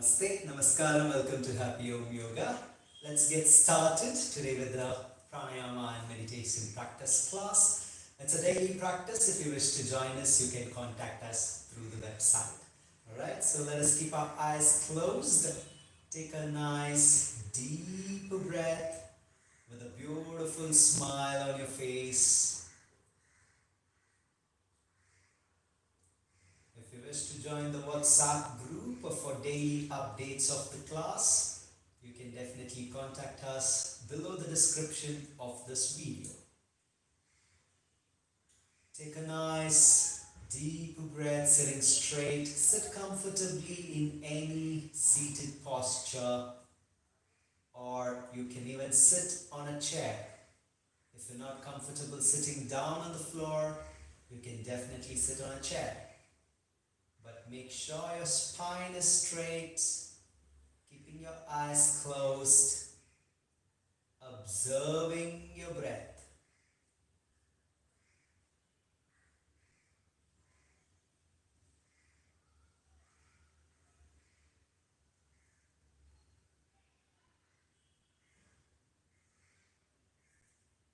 Namaste, Namaskaram, welcome to Happy Omyoga. Let's get started today with the Pranayama and meditation practice class. It's a daily practice. If you wish to join us, you can contact us through the website. Alright, so let us keep our eyes closed. Take a nice deep breath with a beautiful smile on your face. If you wish to join the WhatsApp group for daily updates of the class, you can definitely contact us below the description of this video. Take a nice deep breath, sitting straight. Sit comfortably in any seated posture, or you can even sit on a chair. If you're not comfortable sitting down on the floor, you can definitely sit on a chair. But make sure your spine is straight, keeping your eyes closed, observing your breath.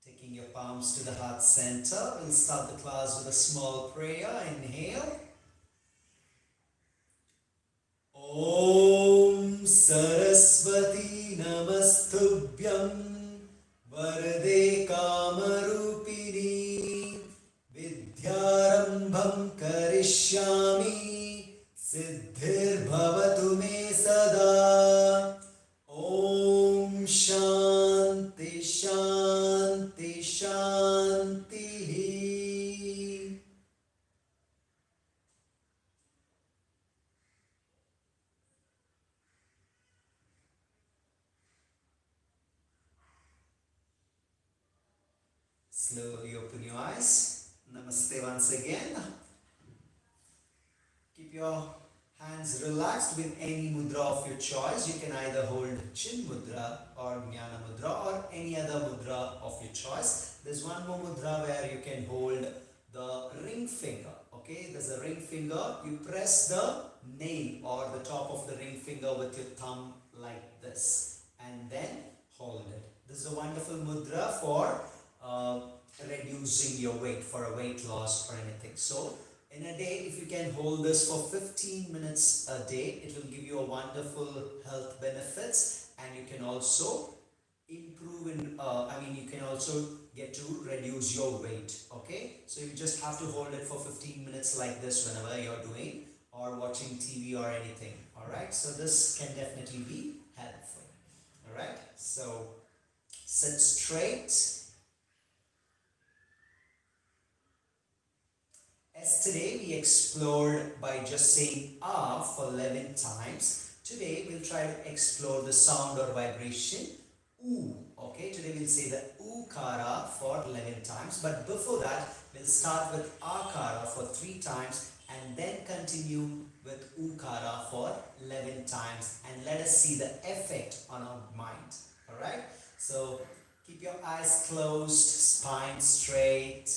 Taking your palms to the heart center, we'll start the class with a small prayer. Inhale. Om Saraswati Namastubhyam Varade Kamarupini Vidyarambham Karishyami Siddhir Bhavatu Me Sada. Om Shanti Shanti Shanti. Slowly open your eyes. Namaste once again. Keep your hands relaxed with any mudra of your choice. You can either hold Chin Mudra or Jnana Mudra or any other mudra of your choice. There's one more mudra where you can hold the ring finger. Okay, there's a ring finger. You press the nail or the top of the ring finger with your thumb like this and then hold it. This is a wonderful mudra for reducing your weight, for a weight loss or anything. So in a day, if you can hold this for 15 minutes a day, it will give you a wonderful health benefits, and you can also improve in you can also get to reduce your weight. Okay, so you just have to hold it for 15 minutes like this whenever you're doing or watching TV or anything. All right, so this can definitely be helpful. All right, so sit straight. Yesterday we explored by just saying ah for 11 times. Today we'll try to explore the sound or vibration oo. Okay, today we'll say the oo-kara for 11 times. But before that, we'll start with akara for 3 times and then continue with oo-kara for 11 times. And let us see the effect on our mind. Alright, so keep your eyes closed, spine straight.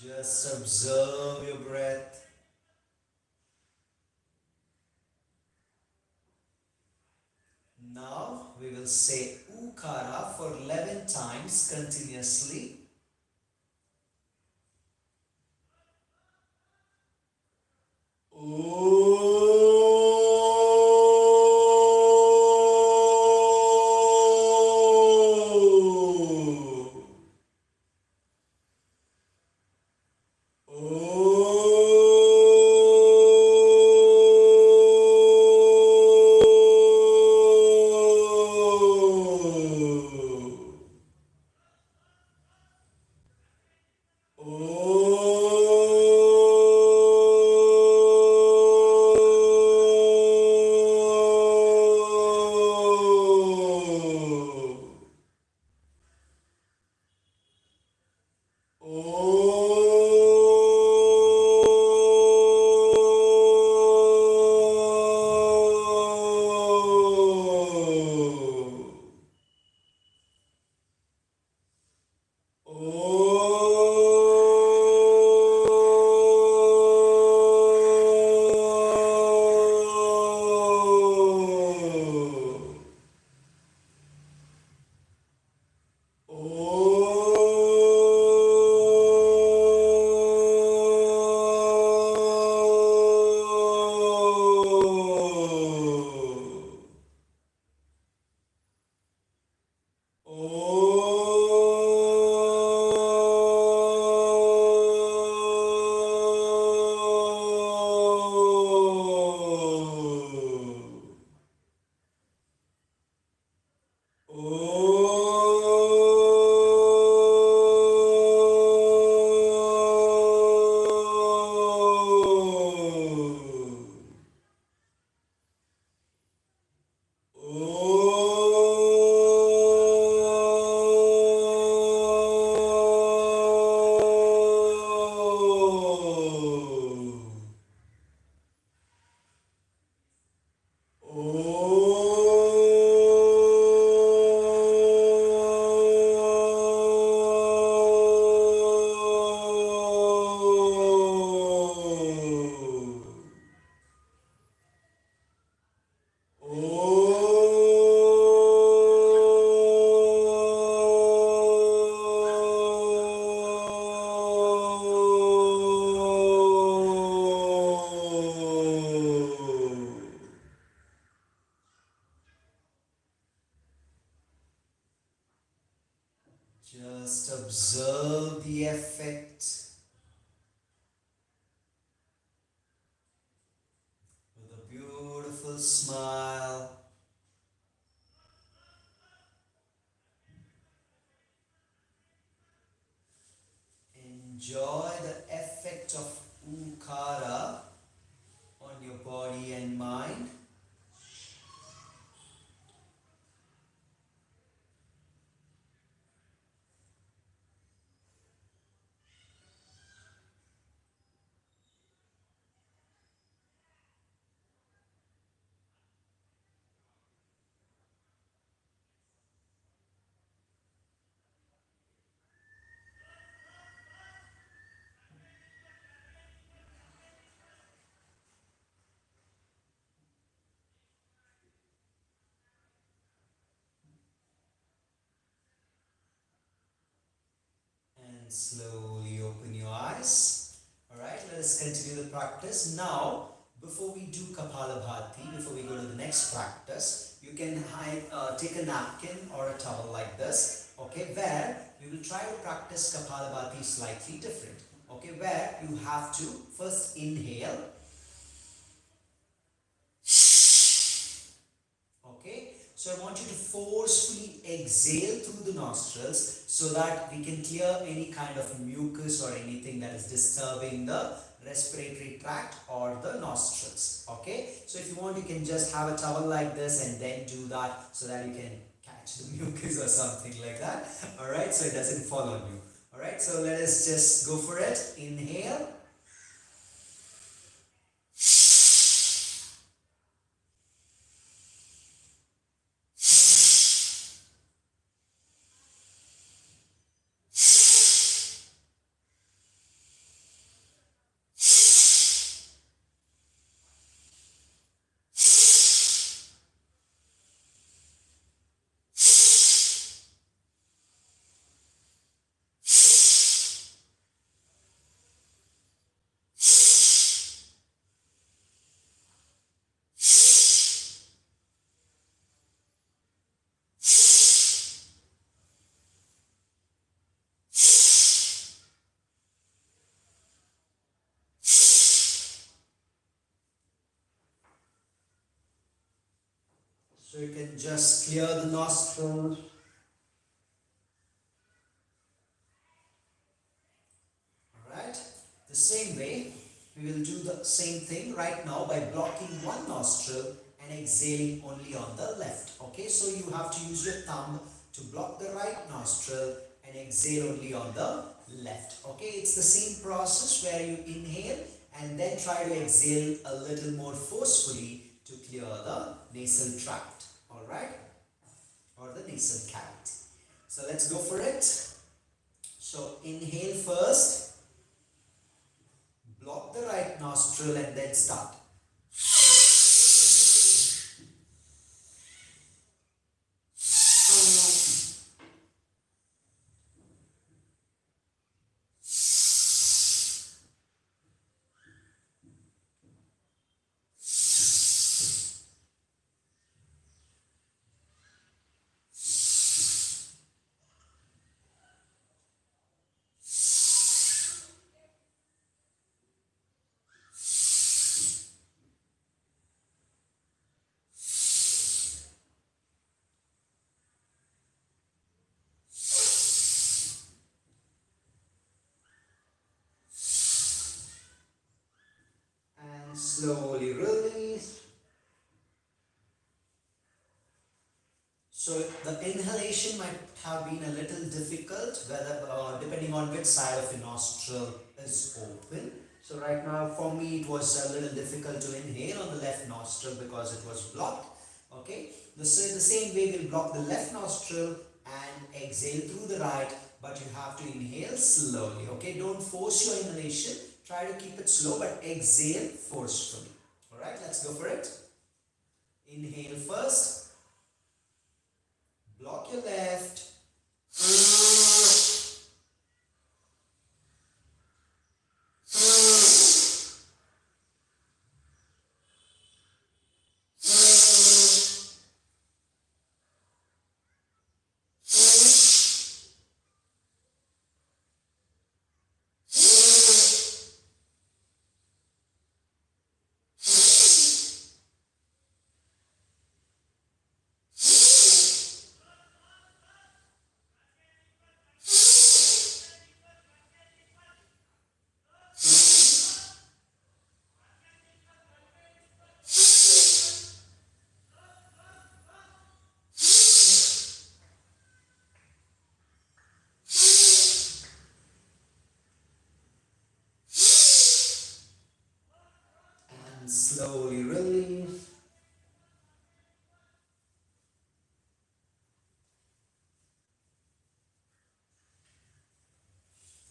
Just observe your breath. Now we will say oo-kara for 11 times continuously. observe the effect with a beautiful smile. Enjoy the effect of Ukara on your body and mind. And slowly open your eyes. Alright, let us continue the practice. Now, before we do Kapalabhati, before we go to the next practice, you can take a napkin or a towel like this, okay, where we will try to practice Kapalabhati slightly different. Okay, where you have to first inhale. Okay, so I want you to forcefully exhale through the nostrils so that we can clear any kind of mucus or anything that is disturbing the respiratory tract or the nostrils. Okay, so if you want, you can just have a towel like this and then do that so that you can catch the mucus or something like that. Alright, so it doesn't fall on you. Alright, so let us just go for it. Inhale. So you can just clear the nostrils. Alright, the same way, we will do the same thing right now by blocking one nostril and exhaling only on the left. Okay, so you have to use your thumb to block the right nostril and exhale only on the left. Okay, it's the same process where you inhale and then try to exhale a little more forcefully to clear the nasal tract. Alright, or the nasal cavity. So let's go for it. So inhale first. Block the right nostril and then start. And slowly release. So the inhalation might have been a little difficult, whether depending on which side of your nostril is open. So right now for me it was a little difficult to inhale on the left nostril because it was blocked. Okay, the same way we'll block the left nostril and exhale through the right, but you have to inhale slowly. Okay, don't force your inhalation. Try to keep it slow, but exhale forcefully. Alright, let's go for it. Inhale first. Block your left. slowly release.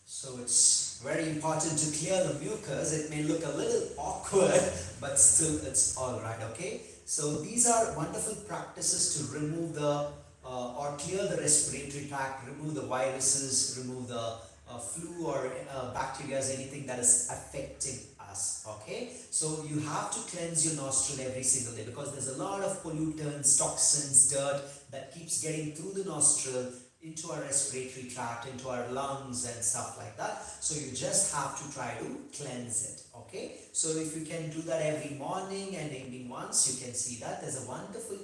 So it's very important to clear the mucus. It may look a little awkward, but still it's alright, okay? So these are wonderful practices to remove the or clear the respiratory tract, remove the viruses, remove the flu or bacteria, anything that is affecting us, okay? So you have to cleanse your nostril every single day because there's a lot of pollutants, toxins, dirt that keeps getting through the nostril into our respiratory tract, into our lungs and stuff like that. So you just have to try to cleanse it, okay? So if you can do that every morning and evening once, you can see that there's a wonderful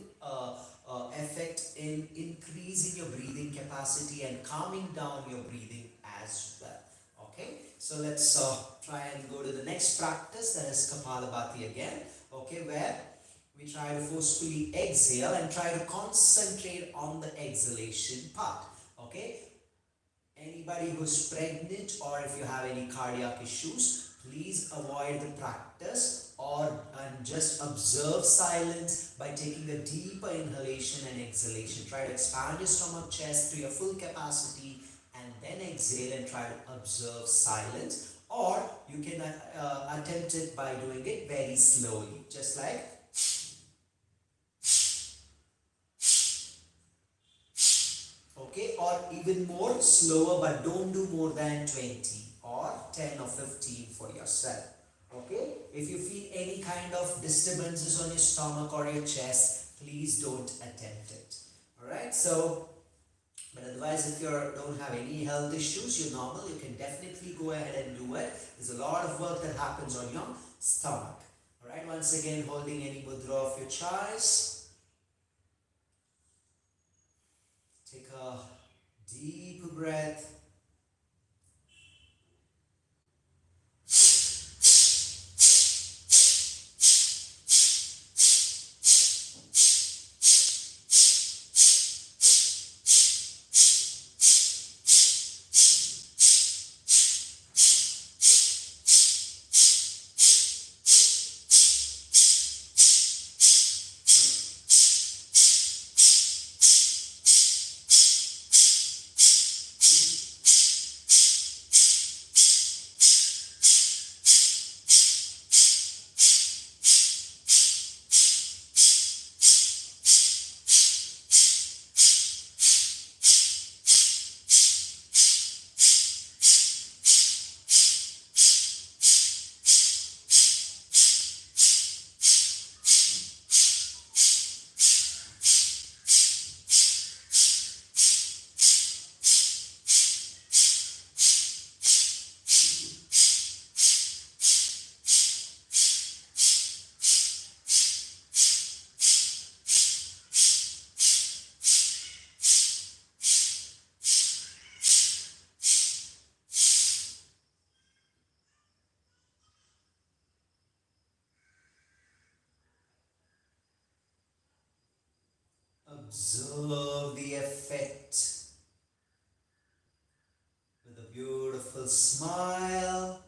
effect in increasing your breathing capacity and calming down your breathing as well, okay? So let's try and go to the next practice, that is Kapalabhati again, okay, where we try to forcefully exhale and try to concentrate on the exhalation part, okay? Anybody who's pregnant or if you have any cardiac issues, please avoid the practice and just observe silence by taking a deeper inhalation and exhalation. Try to expand your stomach chest to your full capacity and then exhale and try to observe silence, or you can attempt it by doing it very slowly, just like okay, or even more slower, but don't do more than 20 or 10 or 15 for yourself, okay? If you feel any kind of disturbances on your stomach or your chest, please don't attempt it, all right? So but otherwise, if you don't have any health issues, you're normal, you can definitely go ahead and do it. There's a lot of work that happens on your stomach, all right? Once again, holding any mudra of your choice. Take a deep breath. Observe the effect with a beautiful smile.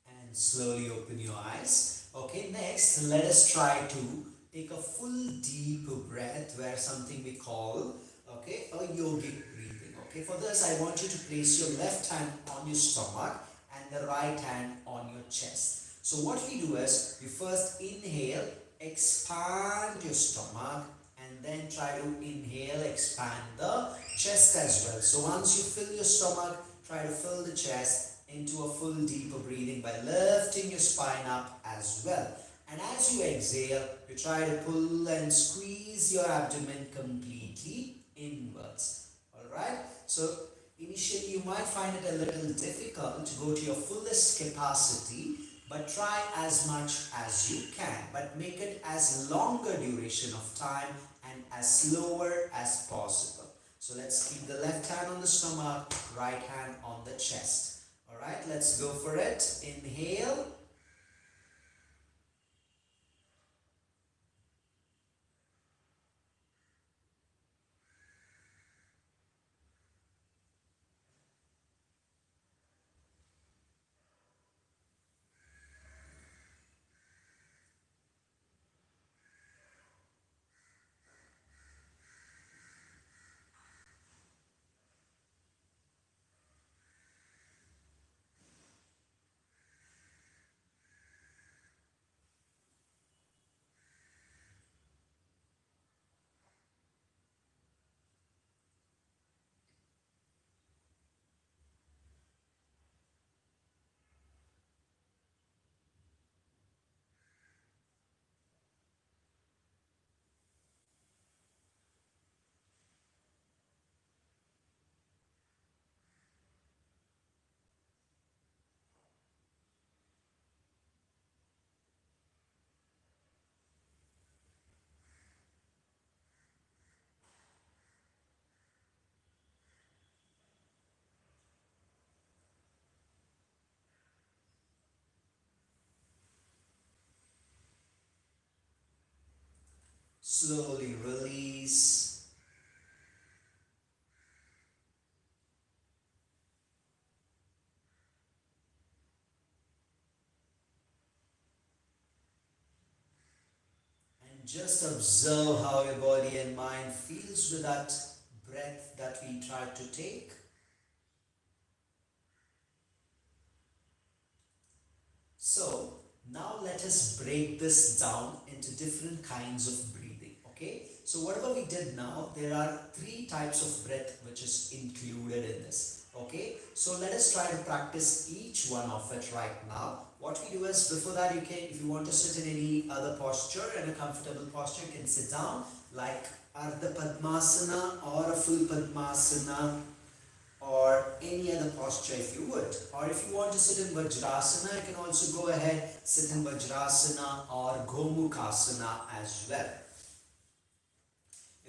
And slowly open your eyes. Okay, next let us try to take a full deep breath where something we call, okay, a yogic breathing. Okay, for this I want you to place your left hand on your stomach and the right hand on your chest. So what we do is you first inhale, expand your stomach, and then try to inhale, expand the chest as well. So once you fill your stomach, try to fill the chest into a full deeper breathing by lifting your spine up as well. And as you exhale, you try to pull and squeeze your abdomen completely inwards. Alright, so initially you might find it a little difficult to go to your fullest capacity, but try as much as you can, but make it as longer duration of time and as slower as possible. So let's keep the left hand on the stomach, right hand on the chest. Alright, let's go for it. Inhale. Slowly release. And just observe how your body and mind feels with that breath that we try to take. So now let us break this down into different kinds of breathing. Okay, so whatever we did now, there are three types of breath which is included in this. Okay, so let us try to practice each one of it right now. What we do is, before that, you can, if you want to sit in any other posture, in a comfortable posture, you can sit down like Ardha Padmasana or a full Padmasana, or any other posture if you would. Or if you want to sit in Vajrasana, you can also go ahead, sit in Vajrasana or Gomukhasana as well.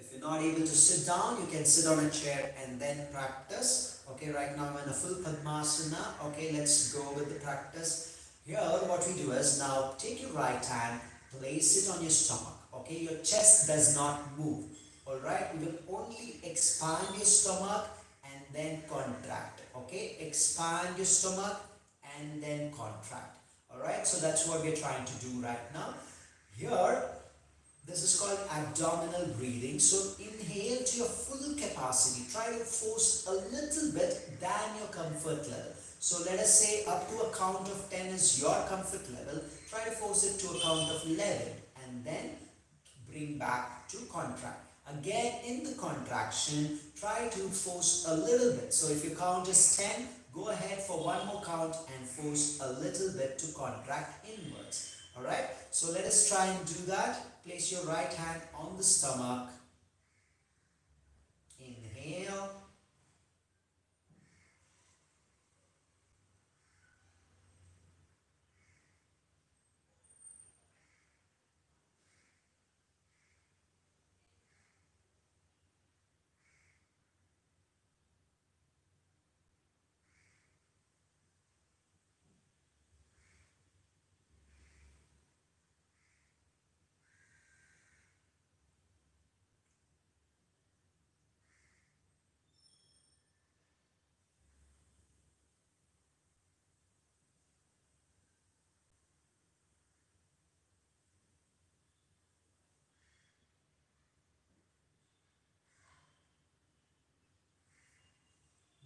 If you're not able to sit down, you can sit on a chair and then practice. Okay, right now I'm in a full Padmasana. Okay, let's go with the practice. Here, what we do is, now take your right hand, place it on your stomach. Okay, your chest does not move. Alright, you will only expand your stomach and then contract. Okay, expand your stomach and then contract. Alright, so that's what we're trying to do right now. Here, this is called abdominal breathing. So inhale to your full capacity. Try to force a little bit than your comfort level. So let us say up to a count of 10 is your comfort level. Try to force it to a count of 11 and then bring back to contract. Again, in the contraction, try to force a little bit. So if your count is 10, go ahead for one more count and force a little bit to contract inwards. Alright, so let us try and do that. Place your right hand on the stomach. Inhale.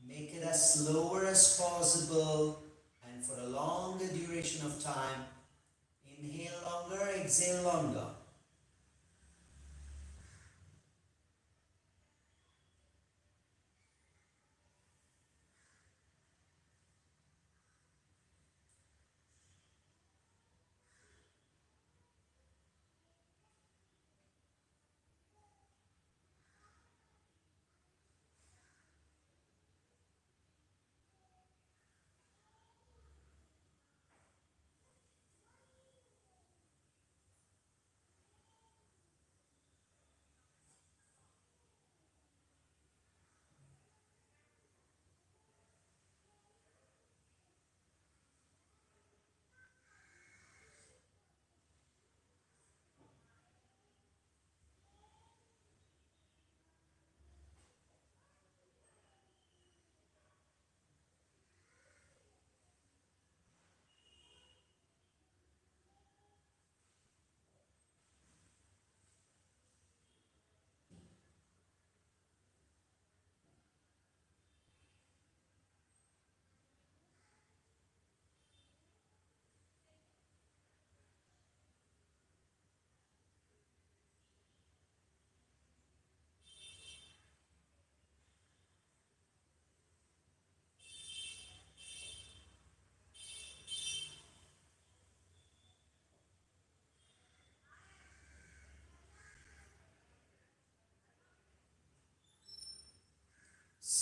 Make it as slower as possible and for a longer duration of time. Inhale longer, exhale longer.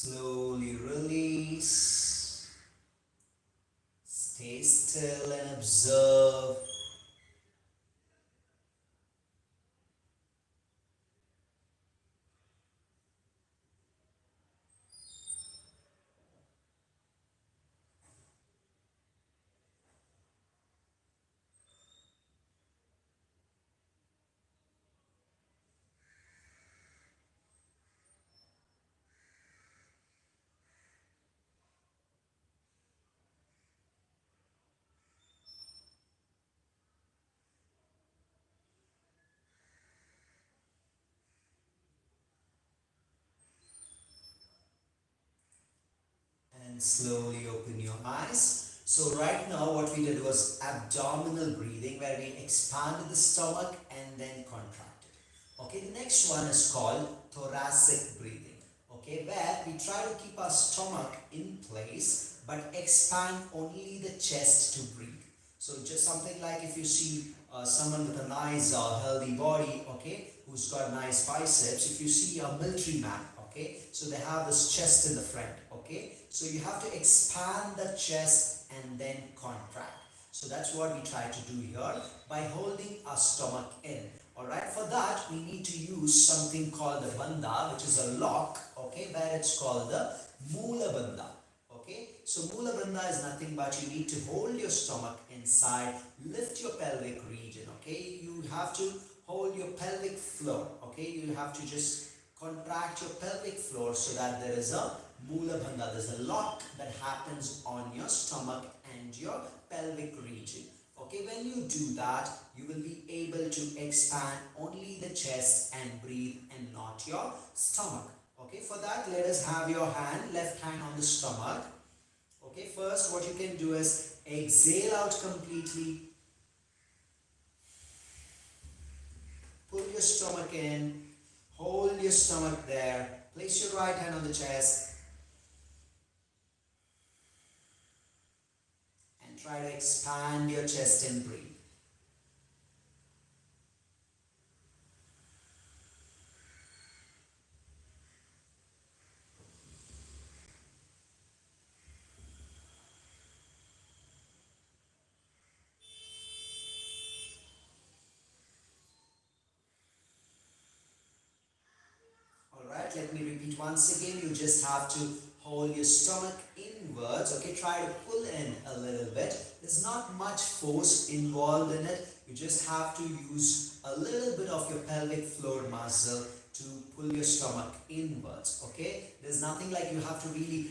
Slowly release. Stay still and observe. And slowly open your eyes. So right now what we did was abdominal breathing, where we expanded the stomach and then contracted. Okay, the next one is called thoracic breathing. Okay, where we try to keep our stomach in place but expand only the chest to breathe. So just something like if you see someone with a nice healthy body, okay, who's got nice biceps. If you see a military man, okay, so they have this chest in the front, okay, so you have to expand the chest and then contract. So that's what we try to do here by holding our stomach in. Alright, for that we need to use something called the bandha, which is a lock, okay, where it's called the Mula bandha. Okay, so Mula bandha is nothing but you need to hold your stomach inside, lift your pelvic region. Okay, you have to hold your pelvic floor. Okay, you have to just contract your pelvic floor so that there is a Mula bandha. There's a lock that happens on your stomach and your pelvic region. Okay, when you do that, you will be able to expand only the chest and breathe and not your stomach. Okay, for that, let us have your hand, left hand on the stomach. Okay, first what you can do is exhale out completely. Pull your stomach in. Hold your stomach there. Place your right hand on the chest. And try to expand your chest and breathe. Alright, let me repeat once again. You just have to hold your stomach inwards. Okay, try to pull in a little bit. There's not much force involved in it. You just have to use a little bit of your pelvic floor muscle to pull your stomach inwards. Okay, there's nothing like you have to really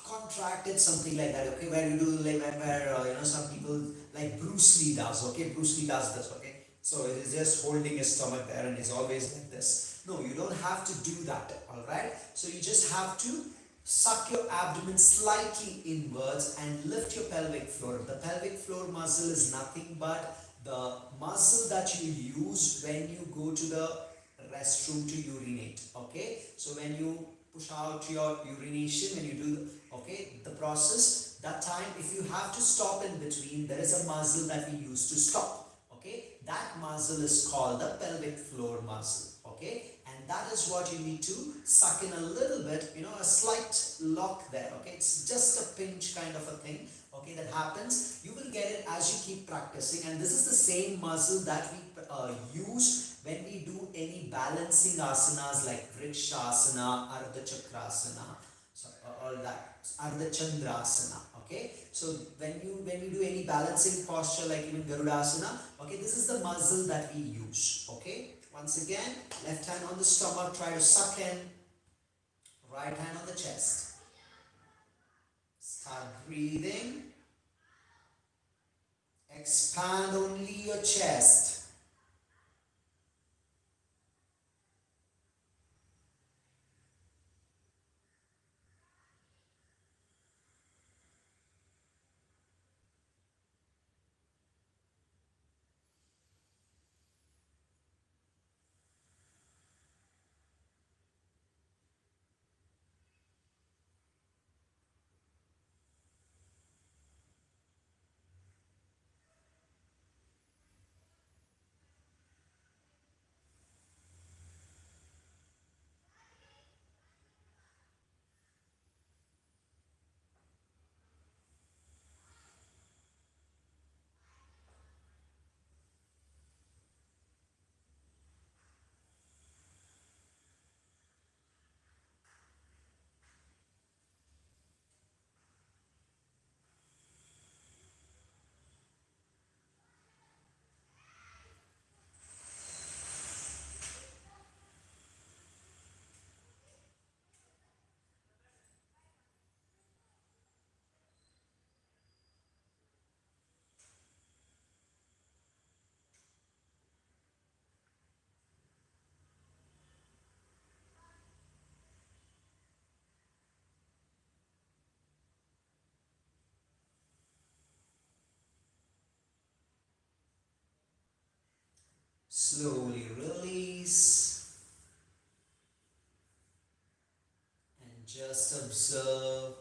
contract it, something like that. Okay, where you do like where some people like Bruce Lee does. Okay, Bruce Lee does this. Okay, so it is just holding his stomach there and he's always like this. No, you don't have to do that. All right, so you just have to suck your abdomen slightly inwards and lift your pelvic floor. The pelvic floor muscle is nothing but the muscle that you use when you go to the restroom to urinate. Okay, so when you push out your urination, when you do the process, that time if you have to stop in between, there is a muscle that we use to stop. Okay, that muscle is called the pelvic floor muscle. Okay, and that is what you need to suck in a little bit, a slight lock there. Okay, it's just a pinch kind of a thing. Okay, that happens. You will get it as you keep practicing, and this is the same muscle that we use when we do any balancing asanas like vrikshasana, ardha chakrasana, so all that, ardha chandrasana. Okay, so when you do any balancing posture like even garudasana, okay, this is the muscle that we use. Okay, once again, left hand on the stomach, try to suck in, right hand on the chest. Start breathing. Expand only your chest. slowly release and just observe.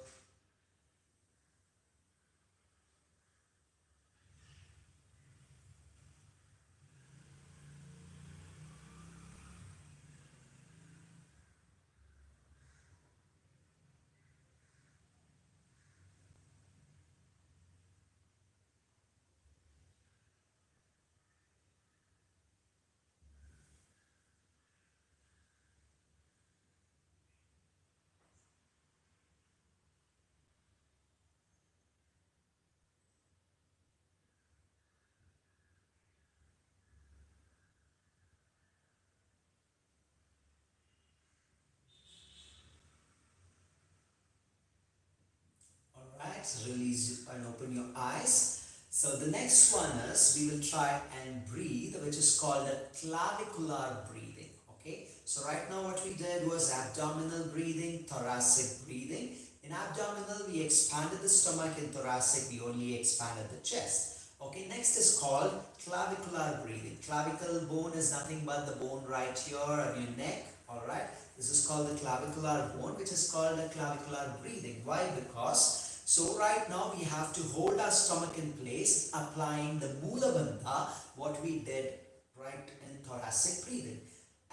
Alright, release and open your eyes. So the next one is we will try and breathe, which is called a clavicular breathing. Okay, so right now what we did was abdominal breathing, thoracic breathing. In abdominal, we expanded the stomach. In thoracic, we only expanded the chest. Okay, next is called clavicular breathing. Clavicle bone is nothing but the bone right here on your neck. Alright, this is called the clavicular bone, which is called a clavicular breathing. Why? Because so right now we have to hold our stomach in place, applying the Mula Bandha, what we did right in thoracic breathing.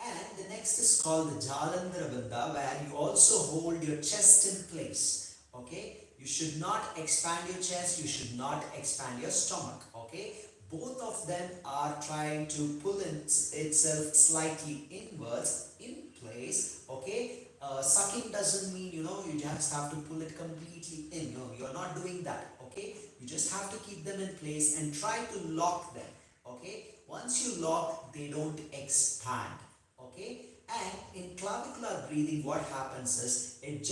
And the next is called the Jalandhara Bandha, where you also hold your chest in place. Okay, you should not expand your chest, you should not expand your stomach. Okay, both of them are trying to pull itself slightly inwards in place. Okay, sucking doesn't mean you just have to pull it completely in. No, you're not doing that. Okay, you just have to keep them in place and try to lock them. Okay, once you lock, they don't expand. Okay, and in clavicular breathing, what happens is it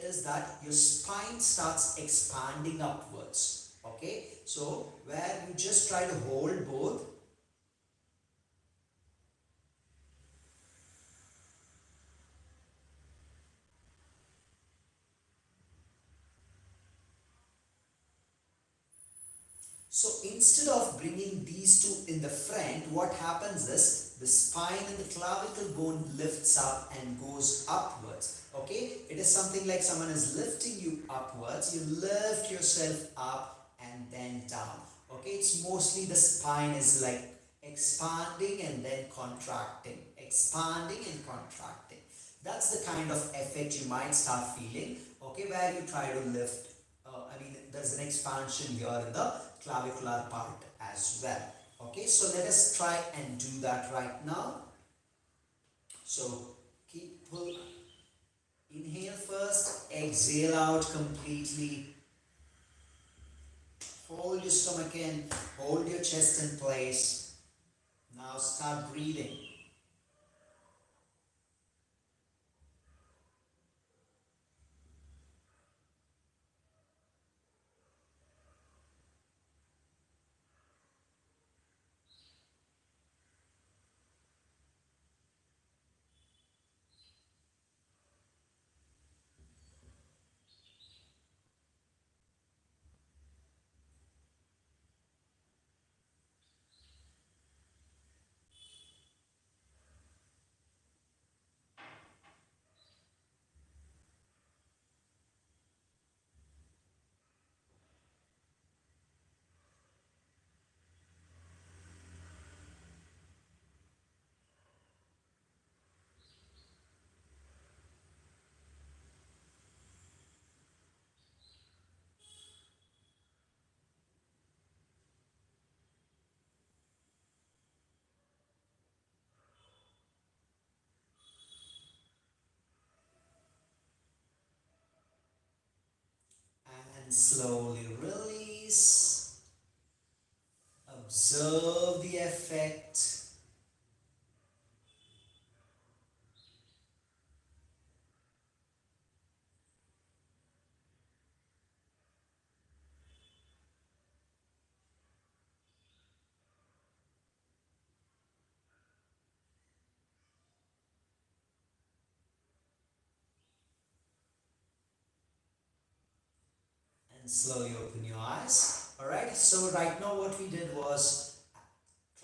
is that your spine starts expanding upwards. Okay, so where you just try to hold both. So instead of bringing these two in the front, what happens is the spine and the clavicle bone lifts up and goes upwards. Okay, it is something like someone is lifting you upwards. You lift yourself up and then down. Okay, it's mostly the spine is like expanding and then contracting, expanding and contracting. That's the kind of effect you might start feeling. Okay, where you try to lift. There's an expansion here in the clavicular part as well. Okay, so let us try and do that right now. So keep pull, inhale first, exhale out completely. Hold your stomach in, hold your chest in place. Now start breathing. And slowly release. Observe the effect. And slowly open your eyes. Alright, so right now what we did was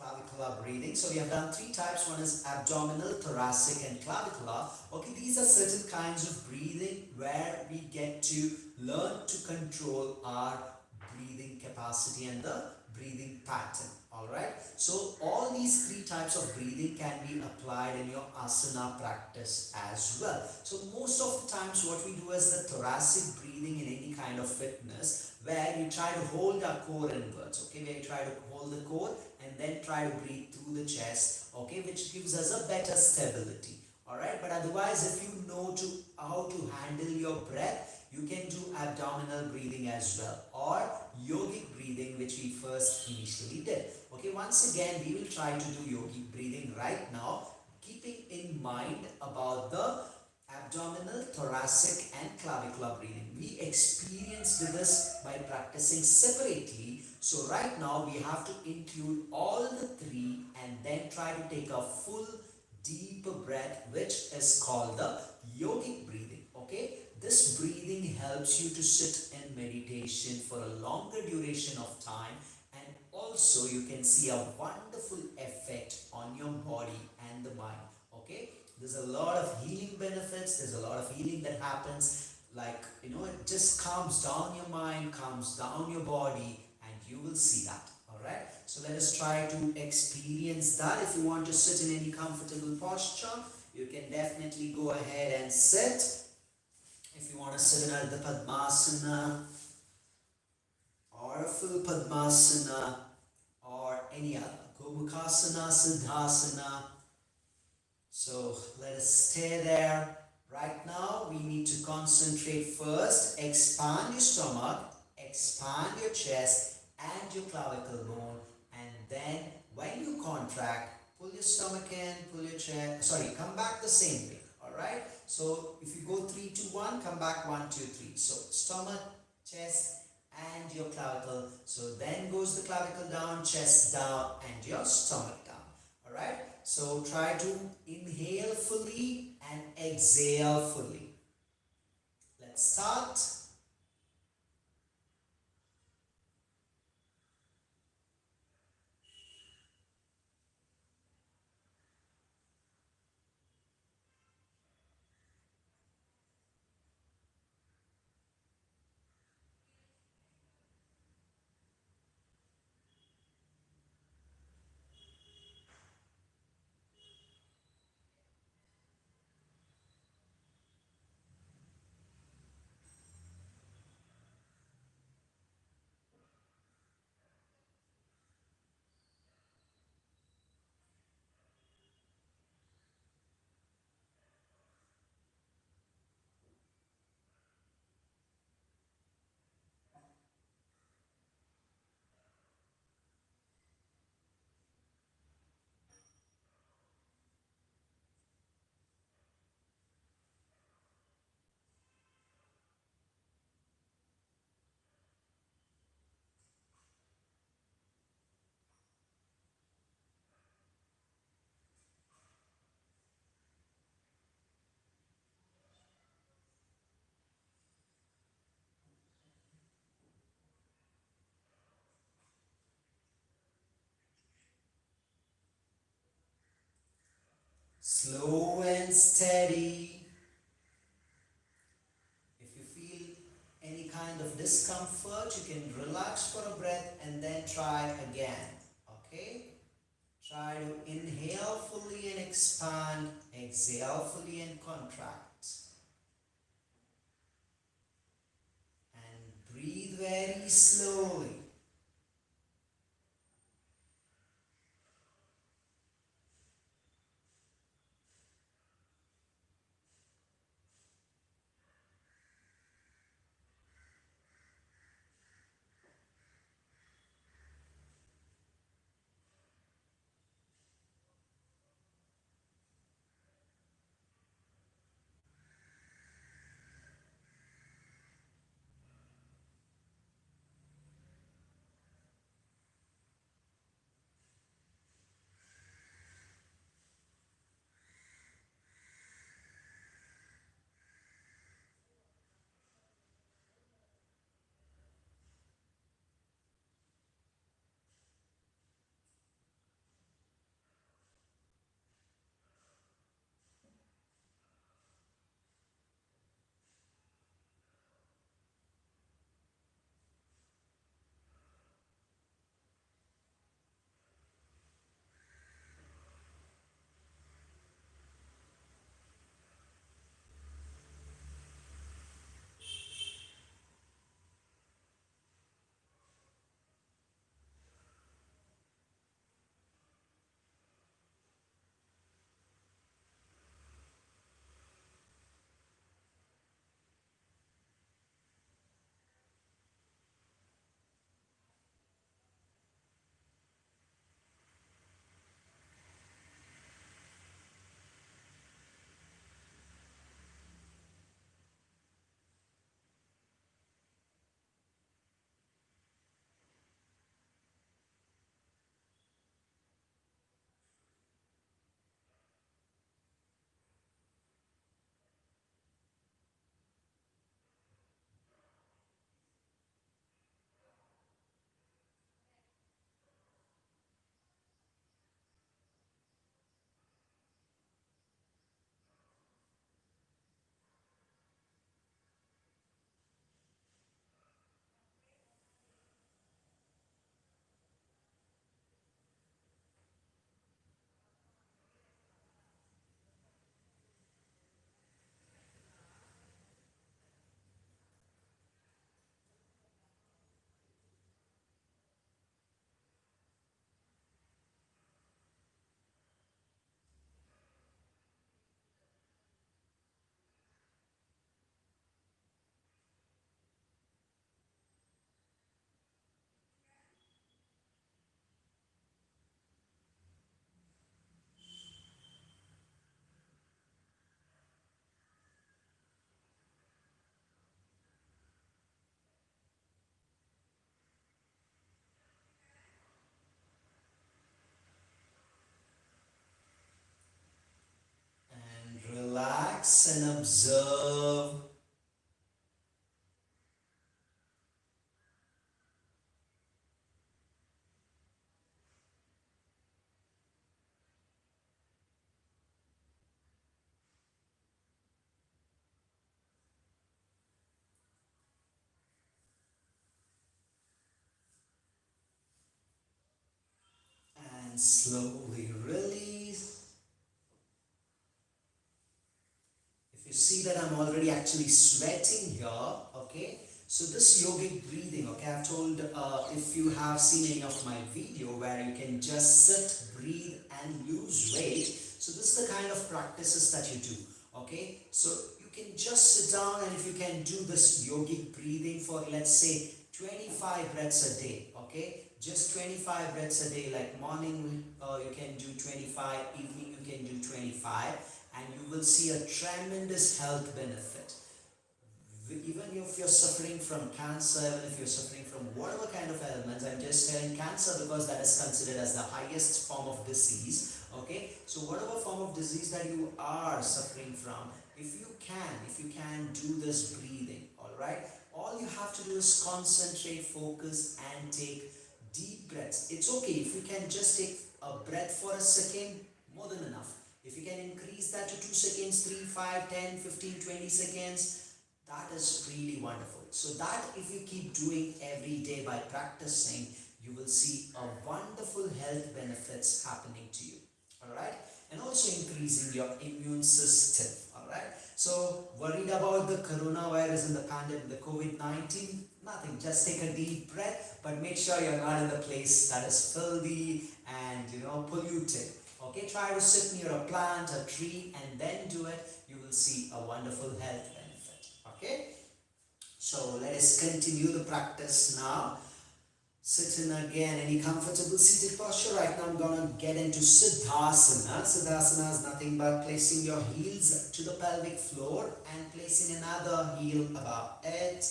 clavicular breathing. So we have done three types. One is abdominal, thoracic, and clavicular. Okay, these are certain kinds of breathing where we get to learn to control our breathing capacity and the breathing pattern. Alright, so all these three types of breathing can be applied in your asana practice as well. So most of the times what we do is the thoracic breathing in any kind of fitness, where you try to hold our core inwards, okay, where you try to hold the core and then try to breathe through the chest, okay, which gives us a better stability. Alright, but otherwise if you know how to handle your breath, you can do abdominal breathing as well, or yogic breathing, which we first initially did. Okay, once again we will try to do yogic breathing right now, keeping in mind about the abdominal, thoracic and clavicular breathing. We experienced this by practicing separately. So right now we have to include all the three and then try to take a full deep breath, which is called the yogic breathing. Okay, this breathing helps you to sit in meditation for a longer duration of time, and also you can see a wonderful effect on your body and the mind. Okay, there's a lot of healing benefits, there's a lot of healing that happens, like it just calms down your mind, calms down your body, and you will see that. All right, so let us try to experience that. If you want to sit in any comfortable posture, you can definitely go ahead and sit. If you want to sit in Ardha Padmasana or a full Padmasana or any other, Gomukhasana, Siddhasana. So let us stay there. Right now we need to concentrate first. Expand your stomach, expand your chest and your clavicle bone, and then when you contract, pull your stomach in, pull your chest, come back the same way. Alright, so if you go 3, 2, 1, come back 1, 2, 3. So stomach, chest and your clavicle. So then goes the clavicle down, chest down and your stomach down. Alright, so try to inhale fully and exhale fully. Let's start. Slow and steady. If you feel any kind of discomfort, you can relax for a breath and then try again. Okay? Try to inhale fully and expand, exhale fully and contract. And breathe very slowly. relax and observe. And slowly release. If you see that I'm already actually sweating here, okay, so this yogic breathing, okay, I've told if you have seen any of my video where you can just sit, breathe and lose weight, so this is the kind of practices that you do, okay, so you can just sit down and if you can do this yogic breathing for let's say 25 breaths a day, okay, just 25 breaths a day, like morning you can do 25, evening you can do 25, and you will see a tremendous health benefit. Even if you're suffering from cancer, even if you're suffering from whatever kind of ailments, I'm just saying cancer because that is considered as the highest form of disease, okay, so whatever form of disease that you are suffering from, if you can do this breathing, all right, all you have to do is concentrate, focus and take deep breaths. It's okay if you can just take a breath for a second, more than enough. If you can increase that to 2 seconds, 3, 5, 10, 15, 20 seconds, that is really wonderful. So that if you keep doing every day by practicing, you will see a wonderful health benefits happening to you. Alright? And also increasing your immune system. Alright? So worried about the coronavirus and the pandemic, the COVID-19? Nothing. Just take a deep breath, but make sure you're not in the place that is filthy and polluted. Okay, try to sit near a plant, a tree, and then do it. You will see a wonderful health benefit. Okay, so let us continue the practice now. Sit in again, any comfortable seated posture. Right now, I'm gonna get into Siddhasana. Siddhasana is nothing but placing your heels to the pelvic floor and placing another heel above it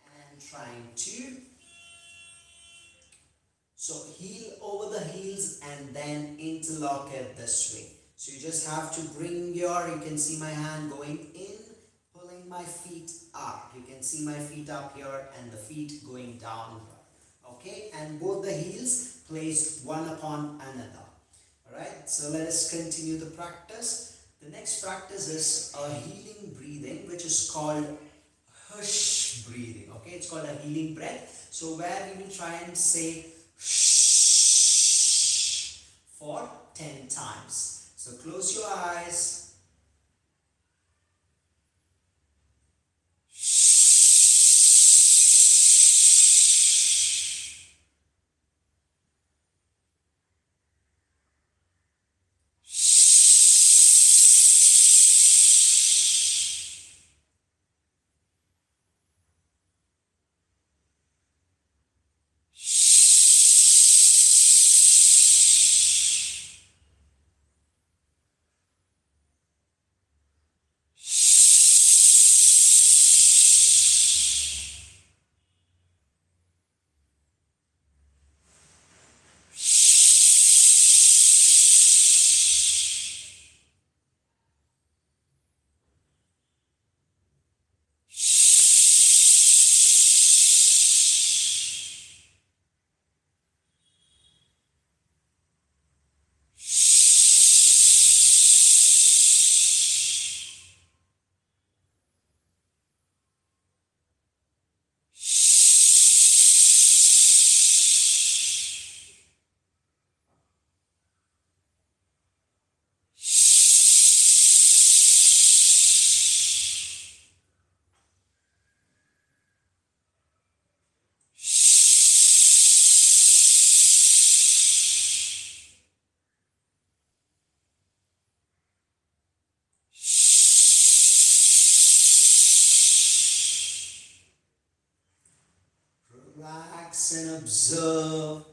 and trying to. So heel over the heels and then interlock it this way. So you just have to bring you can see my hand going in, pulling my feet up. You can see my feet up here and the feet going down here. Okay, and both the heels placed one upon another. Alright, so let us continue the practice. The next practice is a healing breathing, which is called hush breathing. Okay, it's called a healing breath. So where we will try and say shh for 10 times. So close your eyes. Relax and observe.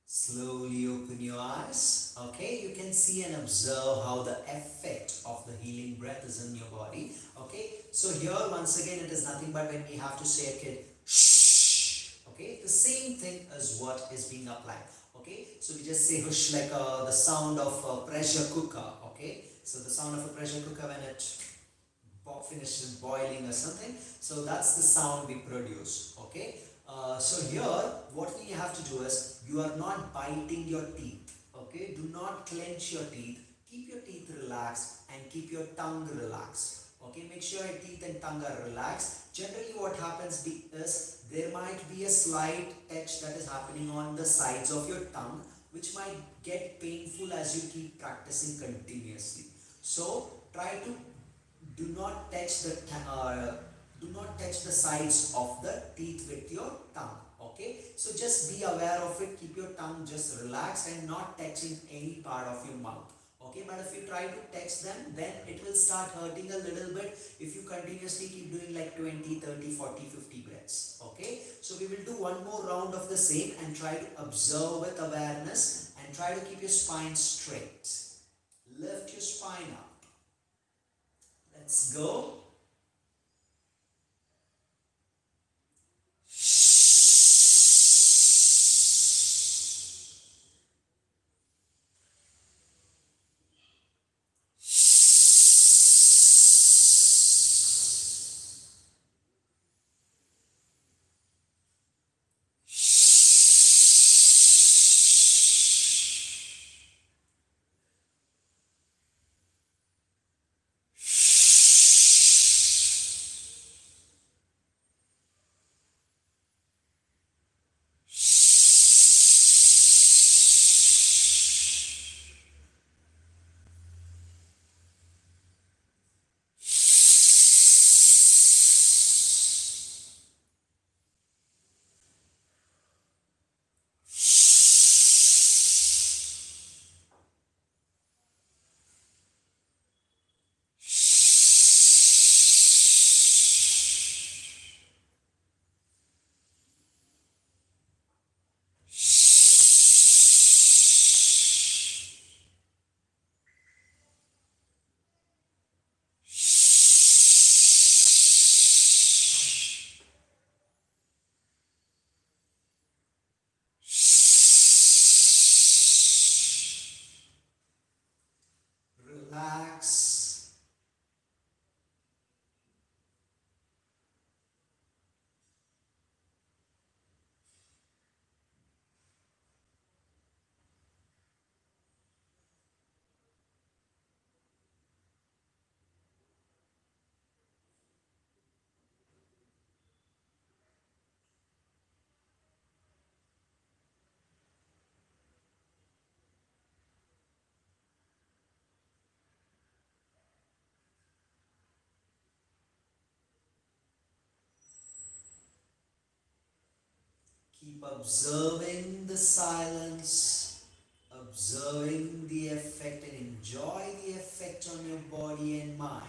Slowly open your eyes. Okay, you can see and observe how the effect of the healing breath is in your body. Okay, so here once again it is nothing but when we have to say a kid, shh. Okay, the same thing as what is being applied. Okay, so we just say hush like the sound of a pressure cooker. Okay, so the sound of a pressure cooker when it finishes boiling or something. So that's the sound we produce. Okay. So here, what we have to do is you are not biting your teeth. Okay. Do not clench your teeth. Keep your teeth relaxed and keep your tongue relaxed. Okay. Make sure your teeth and tongue are relaxed. Generally, what happens is there might be a slight touch that is happening on the sides of your tongue, which might get painful as you keep practicing continuously. So try to do not touch the do not touch the sides of the teeth with your tongue. Okay, so just be aware of it. Keep your tongue just relaxed and not touching any part of your mouth. Okay, but if you try to touch them, then it will start hurting a little bit if you continuously keep doing like 20, 30, 40, 50 breaths. Okay, so we will do one more round of the same and try to observe with awareness and try to keep your spine straight. Lift your spine up. Let's go. Relax. Keep observing the silence, observing the effect and enjoy the effect on your body and mind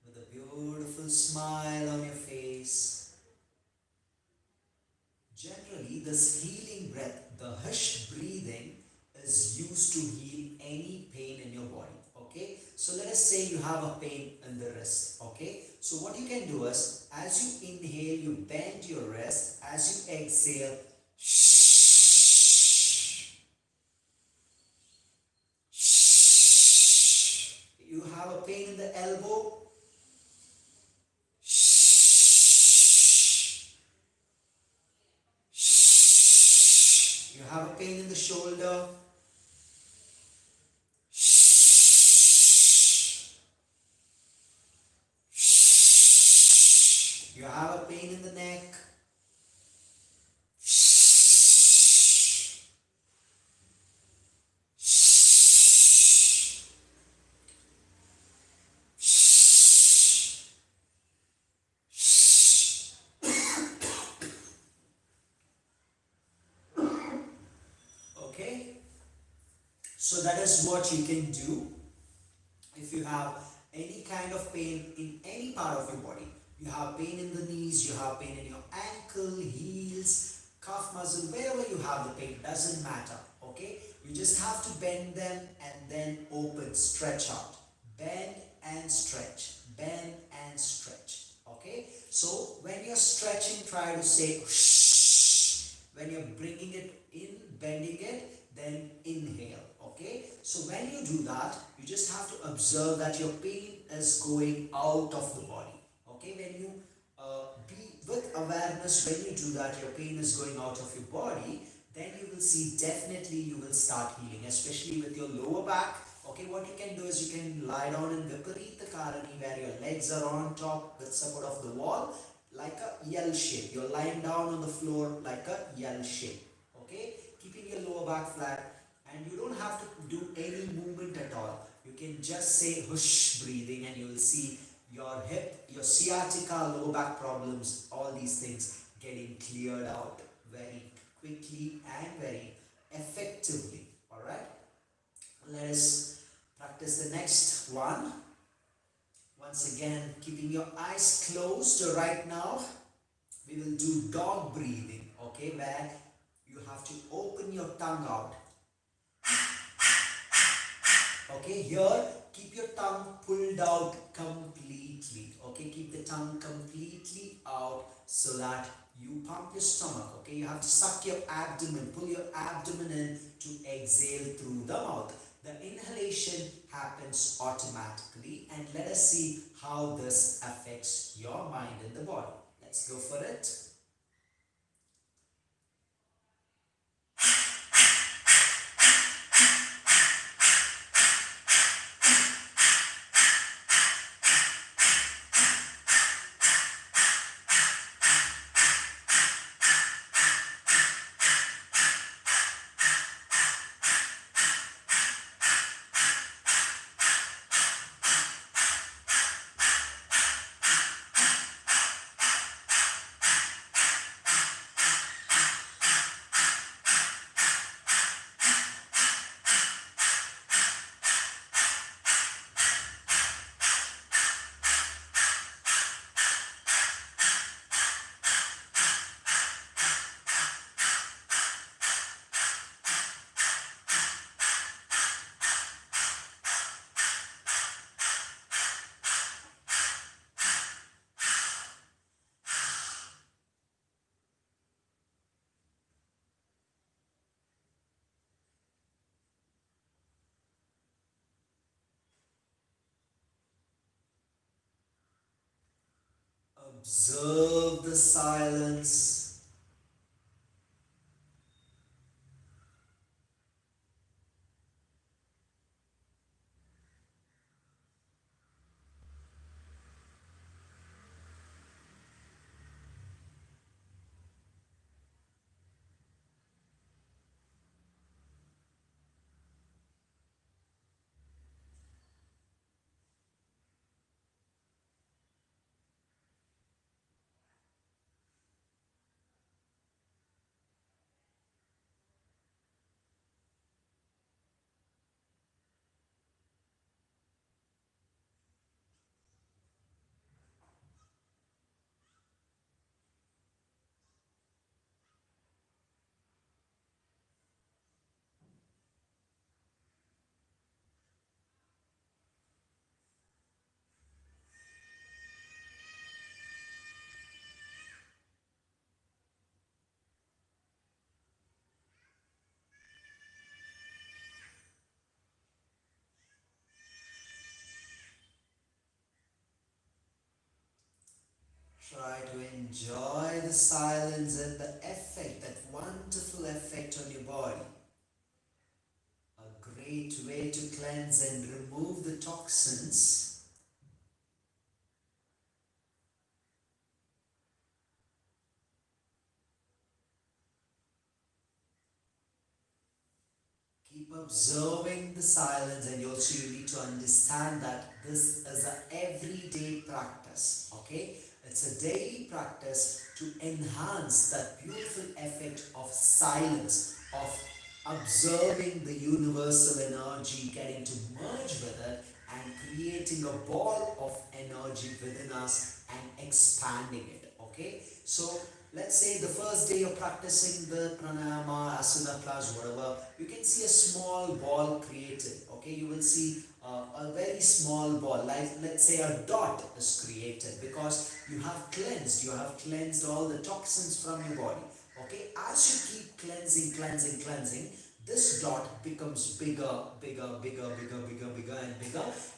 with a beautiful smile on your face. Generally, this healing breath, the hush breathing, is used to heal any pain in your body. Okay, so let us say you have a pain in the wrist. Okay, so what you can do is as you inhale, you bend your wrist, as you exhale, you have a pain in the elbow, you have a pain in the shoulder, you have a pain in the neck, okay? So that is what you can do if you have any kind of pain in any part of your body. You have pain in the knees, you have pain in your ankle, heels, calf muscle, wherever you have the pain, doesn't matter. Okay, you just have to bend them and then open, stretch out, bend and stretch, bend and stretch. Okay, so when you're stretching, try to say shh. When you're bringing it in, bending it, then inhale. Okay, so when you do that, you just have to observe that your pain is going out of the body. Okay, when you be with awareness, when you do that, your pain is going out of your body, then you will see definitely you will start healing, especially with your lower back. Okay, what you can do is you can lie down in Viparita Karani, where your legs are on top with support of the wall, like a L shape. You're lying down on the floor like a L shape. Okay, keeping your lower back flat, and you don't have to do any movement at all. You can just say hush breathing, and you will see your hip, your sciatica, lower back problems, all these things getting cleared out very quickly and very effectively. Alright, let us practice the next one. Once again, keeping your eyes closed right now, we will do dog breathing, okay, where you have to open your tongue out. Okay, here keep your tongue pulled out completely. Okay, keep the tongue completely out so that you pump your stomach. Okay, you have to suck your abdomen, pull your abdomen in to exhale through the mouth. The inhalation happens automatically, and let us see how this affects your mind and the body. Let's go for it. Observe the silence. Try to enjoy the silence and the effect, that wonderful effect on your body. A great way to cleanse and remove the toxins. Keep observing the silence, and also you need to understand that this is an everyday practice. Okay, it's a daily practice to enhance that beautiful effect of silence, of observing the universal energy, getting to merge with it and creating a ball of energy within us and expanding it. Okay, so let's say the first day you're practicing the pranayama, asana class, whatever, you can see a small ball created. Okay, you will see a very small ball, like let's say a dot is created because you have cleansed all the toxins from your body. Okay, as you keep cleansing, this dot becomes bigger and bigger,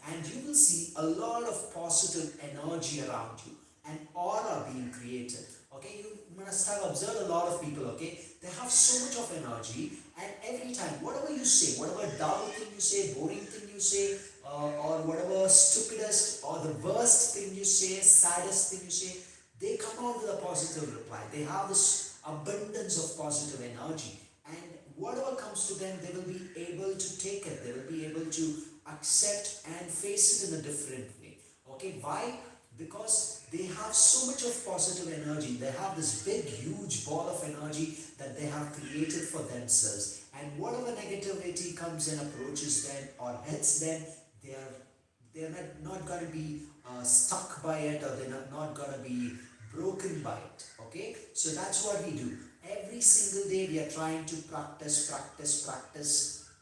and you will see a lot of positive energy around you, an aura being created. Okay, you must have observed a lot of people. Okay, they have so much of energy, and every time, whatever you say, whatever dull thing you say, boring thing you say, or whatever stupidest or the worst thing you say, saddest thing you say, they come out with a positive reply. They have this abundance of positive energy, and whatever comes to them, they will be able to take it. They will be able to accept and face it in a different way. Okay, why? Because they have so much of positive energy. They have this big, huge ball of energy that they have created for themselves. And whatever negativity comes and approaches them or hits them, they are not going to be stuck by it, or they're not going to be broken by it. Okay, so that's what we do. Every single day we are trying to practice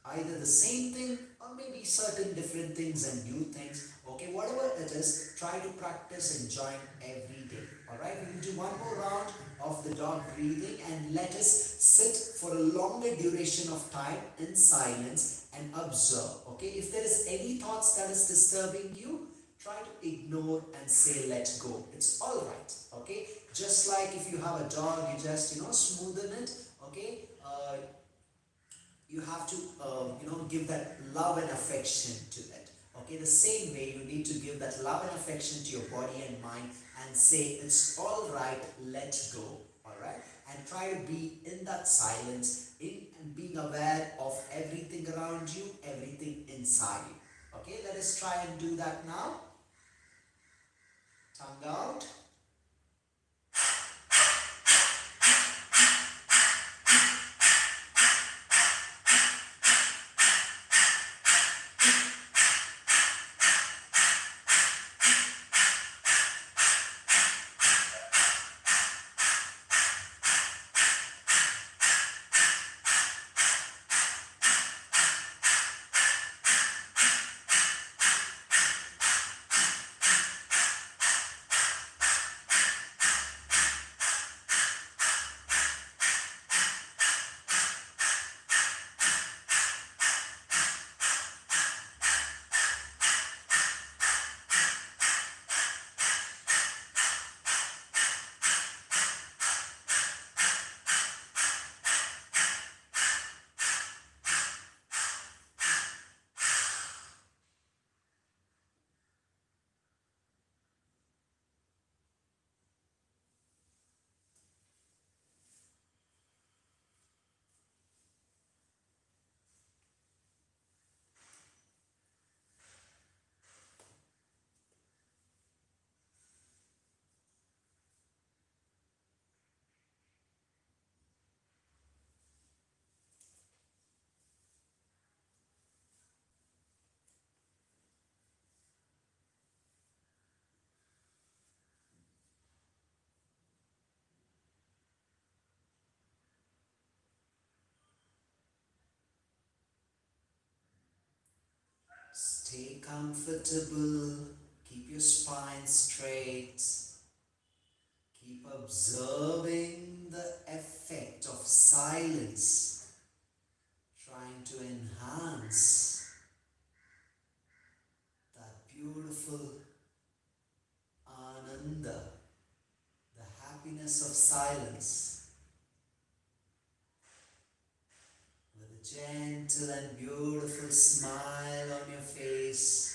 either the same thing or maybe certain different things and new things. Okay, whatever it is, try to practice and join every day. Alright, we will do one more round of the dog breathing, and let us sit for a longer duration of time in silence and observe. Okay, if there is any thoughts that is disturbing you, try to ignore and say let go. It's all right. Okay, just like if you have a dog, you just smoothen it. Okay, you have to give that love and affection to it. Okay, the same way you need to give that love and affection to your body and mind, and say it's all right, let go. All right, and try to be in that silence, in and being aware of everything around you, everything inside you. Okay, let us try and do that now. Tongue out. Stay comfortable. Keep your spine straight. Keep observing the effect of silence, trying to enhance that beautiful ananda, the happiness of silence, with a gentle and beautiful smile on your face.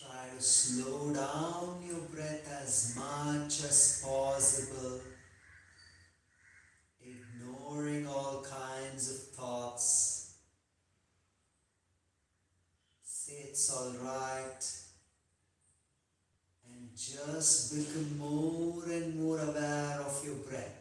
Try to slow down your breath as much as possible, ignoring all kinds of thoughts. Say it's alright and just become more and more aware of your breath.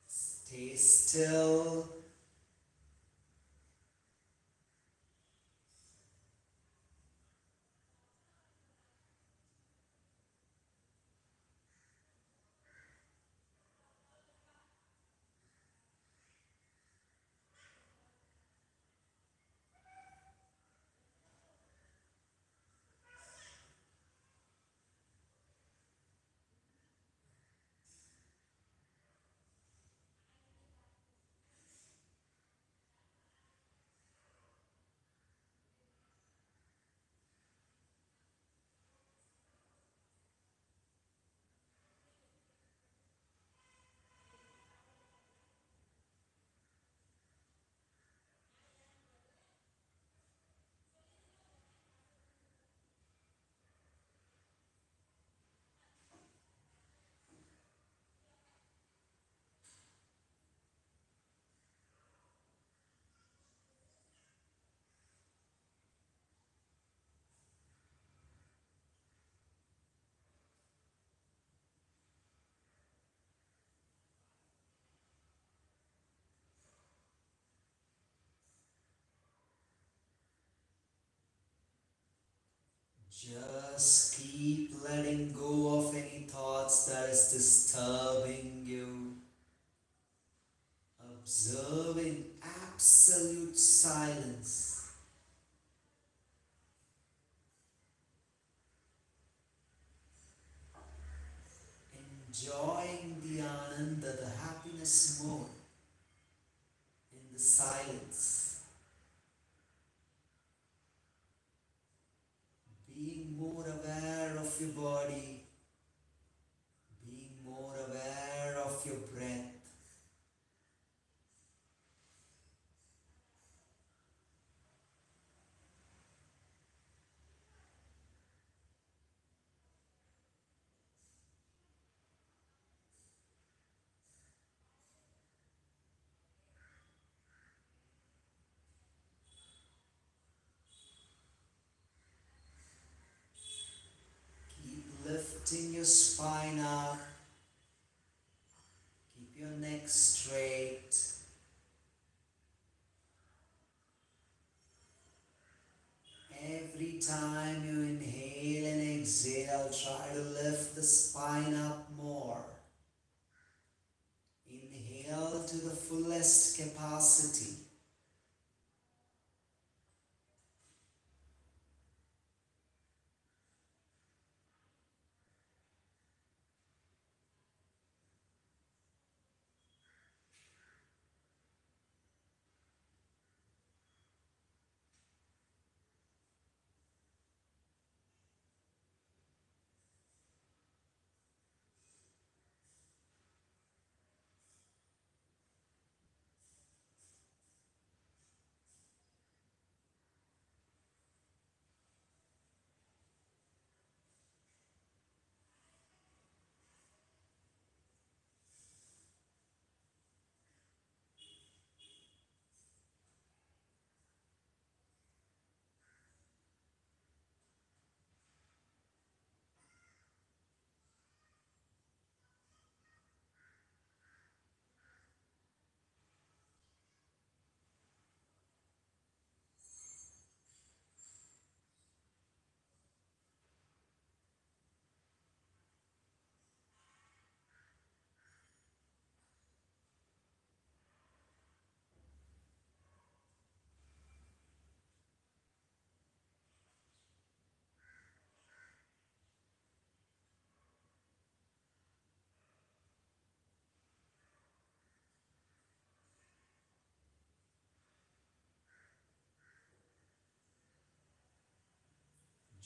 Stay still. Just keep letting go of any thoughts that is disturbing you. Observing absolute silence. Enjoying the ananda, the happiness mode in the silence. Being more aware of your body. Being more aware of your breath. Keep lifting your spine up. Keep your neck straight. Every time you inhale and exhale, try to lift the spine up more. Inhale to the fullest capacity.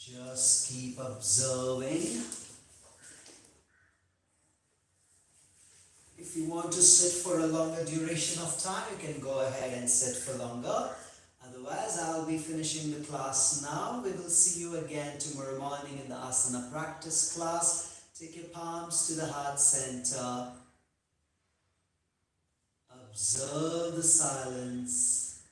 Just keep observing. If you want to sit for a longer duration of time, you can go ahead and sit for longer. Otherwise, I'll be finishing the class now. We will see you again tomorrow morning in the asana practice class. Take your palms to the heart center. Observe the silence.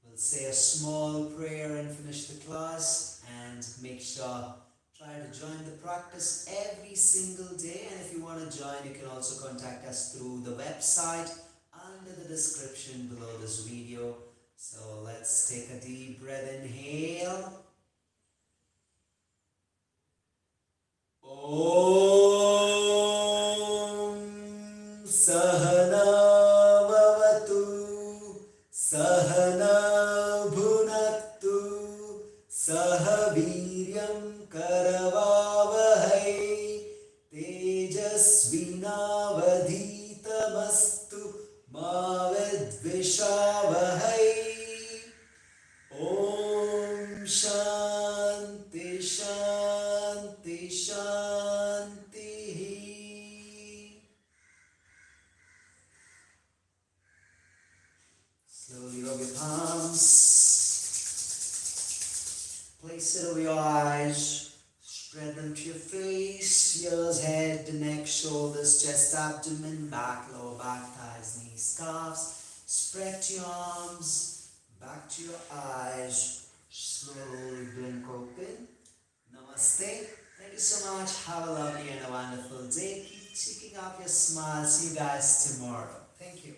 We'll say a small prayer and finish the class, and make sure try to join the practice every single day. And if you want to join, you can also contact us through the website under the description below this video. So let's take a deep breath. Inhale. Om Sahana Vavatu Sahana Bhunattu Sahaviryam Karavavahai Tejasvinavadhitamastu Ma Vidvishavahai. Om Shanti Shanti Shanti. Slowly rub your palms. Place it over your eyes. Spread them to your face, ears, head, the neck, shoulders, chest, abdomen, back, lower back, thighs, knees, calves. Spread your arms, back to your eyes. Slowly blink open. Namaste. Thank you so much. Have a lovely and a wonderful day. Keep keeping up your smile. See you guys tomorrow. Thank you.